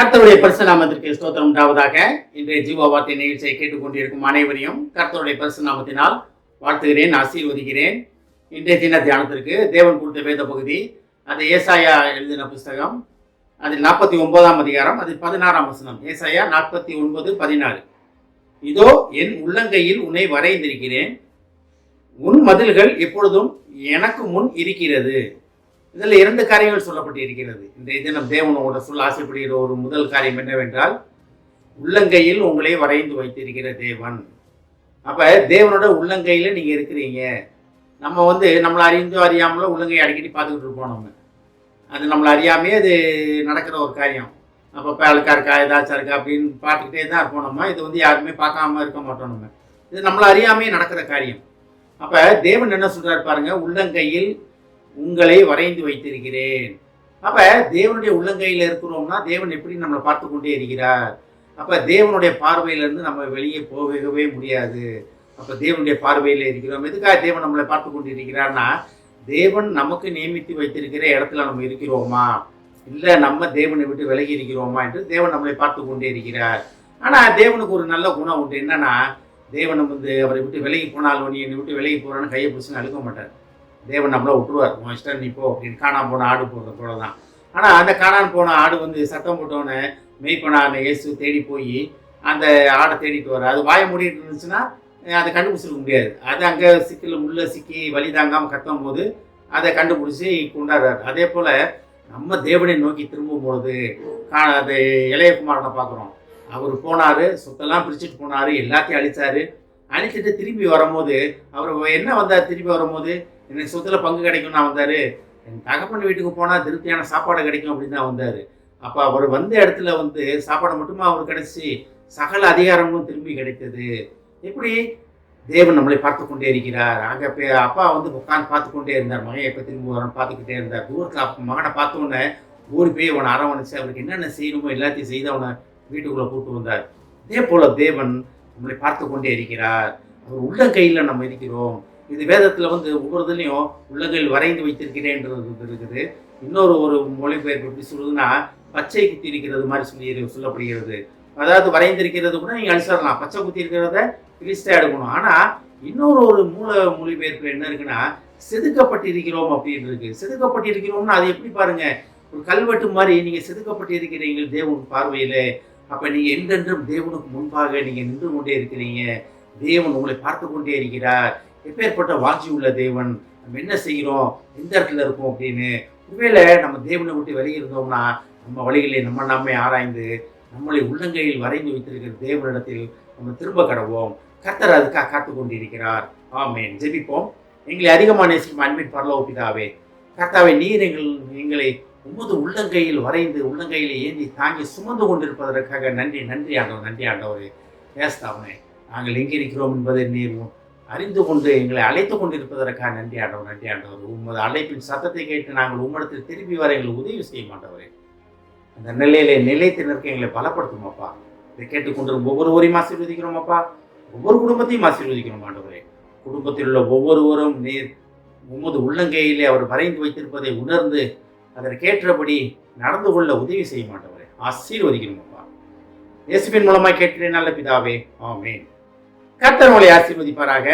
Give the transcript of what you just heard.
கர்த்தருடைய பரிசு நாமத்திற்கு ஸ்தோத்திரம் உண்டாவதாக. இன்றைய ஜீவ வார்த்தை நிகழ்ச்சியை கேட்டுக்கொண்டிருக்கும் அனைவரையும் கர்த்தருடைய பரிசு நாமத்தினால் வாழ்த்துகிறேன், ஆசீர்வதிக்கிறேன். இன்றைய தின தியானத்திற்கு தேவன் கொடுத்த வேத பகுதி, அது ஏசாயா எழுதின புஸ்தகம், அதில் 49ஆம் அதிகாரம், அதில் 16ஆம் வசனம். ஏசாயா 49:16. இதோ என் உள்ளங்கையில் உன்னை வரைந்திருக்கிறேன், உன் மதில்கள் எப்பொழுதும் எனக்கு முன் இருக்கிறது. இதில் 2 காரியங்கள் சொல்லப்பட்டு இருக்கிறது. இன்றைய தினம் தேவனோட சொல்ல ஆசைப்படுகிற ஒரு முதல் காரியம் என்னவென்றால், உள்ளங்கையில் உங்களை வரைந்து வைத்திருக்கிற தேவன். அப்ப தேவனோட உள்ளங்கையில நீங்க இருக்கிறீங்க. நம்ம நம்மளை அறிந்தோ அறியாமலோ உள்ளங்கை அடிக்கடி பார்த்துக்கிட்டு இருப்போம். அது நம்மளை அறியாமே அது நடக்கிற ஒரு காரியம். அப்போ அழுக்கா இருக்கா, ஏதாச்சும் இருக்கா அப்படின்னு பார்த்துக்கிட்டே தான் இருப்போம். இது யாருமே பார்க்காம இருக்க மாட்டோம். இது நம்மளை அறியாமே நடக்கிற காரியம். அப்ப தேவன் என்ன சொல்றாரு பாருங்க, உள்ளங்கையில் உங்களை வரைந்து வைத்திருக்கிறேன். அப்ப தேவனுடைய உள்ளங்கையில் இருக்கிறோம்னா தேவன் எப்படி நம்மளை பார்த்து கொண்டே இருக்கிறார். அப்ப தேவனுடைய பார்வையிலிருந்து நம்ம வெளியே போகவே முடியாது. அப்ப தேவனுடைய பார்வையில் இருக்கிறோம். எதுக்காக தேவன் நம்மளை பார்த்து கொண்டு இருக்கிறார்னா, தேவன் நமக்கு நியமித்து வைத்திருக்கிற இடத்துல நம்ம இருக்கிறோமா, இல்லை நம்ம தேவனை விட்டு விலகி இருக்கிறோமா என்று தேவன் நம்மளை பார்த்து கொண்டே இருக்கிறார். ஆனா தேவனுக்கு ஒரு நல்ல குணம் உண்டு. என்னன்னா, தேவன் அவரை விட்டு விலகி போனாலும், நீ என்னை விட்டு விலகி போறான்னு கையை பிடிச்சுன்னு அழுக்க மாட்டார். தேவன் நம்மள விட்டுருவார். உன் இஷ்டம் நீ போ அப்படின்னு. காணாம போன ஆடு போடுற போல தான். ஆனால் அந்த காணாமல் போன ஆடு சத்தம் போட்டோன்னே மெய்ப்பனான இயேசு தேடி போய் அந்த ஆடை தேடிட்டு வர. அது வாய மூடிட்டு இருந்துச்சுன்னா அதை கண்டுபிடிச்சிருக்க முடியாது. அது அங்கே சிக்கல் முள்ள சிக்கி வலி தாங்காமல் கத்தும் போது அதை கண்டுபிடிச்சி கொண்டாடுறாரு. அதே போல் நம்ம தேவனை நோக்கி திரும்பும் பொழுது அது இளையகுமாரனை பார்க்குறோம். அவர் போனார், சொத்தெல்லாம் பிரிச்சுட்டு போனார், எல்லாத்தையும் அழிச்சிட்டு திரும்பி வரும்போது அவர் என்ன வந்தார்? திரும்பி வரும்போது எனக்கு சொத்துல பங்கு கிடைக்கும் நான் வந்தார், என் தகப்பன் வீட்டுக்கு போனால் திருப்தியான சாப்பாடு கிடைக்கும் அப்படின்னு தான் வந்தார். அப்போ அவர் வந்த இடத்துல சாப்பாடு மட்டுமா அவர் கிடைச்சி, சகல அதிகாரமும் திரும்பி கிடைத்தது. எப்படி தேவன் நம்மளை பார்த்து கொண்டே இருக்கிறார். அங்கே அப்பா உட்காந்து பார்த்து கொண்டே இருந்தார். மகன் எப்போ திரும்பி வரான்னு பார்த்துக்கிட்டே இருந்தார். தூரத்தில் மகனை பார்த்தோன்னே ஓடி போய் அவனை அரவணைச்சு அவருக்கு என்னென்ன செய்யணுமோ எல்லாத்தையும் செய்து அவனை வீட்டுக்குள்ளே கூப்பிட்டு வந்தார். இதே போல் தேவன் நம்மளை பார்த்து கொண்டே இருக்கிறார். அவர் உள்ளங்கையில் நம்ம இருக்கிறோம். இது வேதத்தில் ஒவ்வொருதுலையும் உள்ளங்கையில் வரைந்து வைத்திருக்கிறேன்றது இருக்குது. இன்னொரு மொழிபெயர்ப்பு எப்படி சொல்லுதுன்னா, பச்சை குத்தி இருக்கிறது மாதிரி சொல்லப்படுகிறது. அதாவது வரைந்திருக்கிறது கூட நீங்கள் அழிச்சிடலாம், பச்சை குத்தி இருக்கிறத கிறிஸ்டாக எடுக்கணும். ஆனால் இன்னொரு மொழிபெயர்ப்பு என்ன இருக்குன்னா, செதுக்கப்பட்டிருக்கிறோம் அப்படின்னு இருக்கு. செதுக்கப்பட்டிருக்கிறோம்னா அது எப்படி பாருங்க, ஒரு கல்வெட்டு மாதிரி நீங்கள் செதுக்கப்பட்டிருக்கிறீங்க தேவன் பார்வையில். அப்போ நீங்கள் என்றென்றும் தேவனுக்கு முன்பாக நீங்கள் நின்று கொண்டே இருக்கிறீங்க. தேவன் உங்களை பார்த்து கொண்டே இருக்கிறார். எப்பேற்பட்ட வாஞ்சி உள்ள தேவன். நம்ம என்ன செய்கிறோம், எந்த இடத்துல இருக்கோம் அப்படின்னு. ஒருவேளை நம்ம தேவனை விட்டு விலகி இருந்தோம்னா நம்ம வழிகளை நம்மை ஆராய்ந்து நம்மளை உள்ளங்கையில் வரைந்து வைத்திருக்கிற தேவனிடத்தில் நம்ம திரும்ப கடவோம். கர்த்தர் அதுக்காக காத்து கொண்டிருக்கிறார். ஆமென். ஜெபிப்போம். எங்களை அதிகமாக நேசிக்கும் அன்பின் பரலோக பிதாவே, கர்த்தாவே, நீர் எங்களை உமது உள்ளங்கையில் வரைந்து உள்ளங்கையில் ஏந்தி தாங்கி சுமந்து கொண்டிருப்பதற்காக நன்றி ஆண்டவர். நன்றி ஆண்டவரே. பேசுதாவனே, நாங்கள் எங்கே இருக்கிறோம் என்பதை நீர் அறிந்து கொண்டு எங்களை அழைத்து கொண்டிருப்பதற்காக நன்றி ஆண்டவர். உமது அழைப்பின் சத்தத்தை கேட்டு நாங்கள் உம்மிடத்தில் திரும்பி வர எங்களுக்கு உதவி செய்ய மாட்டவரே. அந்த நிலையிலே நிலைத்து நிற்க எங்களை பலப்படுத்தும் அப்பா. இதை கேட்டுக்கொண்டிருக்கும் ஒவ்வொருவரையும் ஆசீர்வதிக்கிறோம் அப்பா. ஒவ்வொரு குடும்பத்தையும் ஆசீர்வதிக்கிறோம் ஆண்டவரே. குடும்பத்தில் உள்ள ஒவ்வொருவரும் நீர் உமது உள்ளங்கையிலே அவர் வரைந்து வைத்திருப்பதை உணர்ந்து அதற்கேற்றபடி நடந்து கொள்ள உதவி செய்ய மாட்டவரே. ஆசீர்வதிக்கிறோம் அப்பா. இயேசுவின் மூலமாக கேட்கிறேன் நல்ல பிதாவே. ஆமென். கர்த்தர் உங்களை ஆசீர்வதிப்பாராக.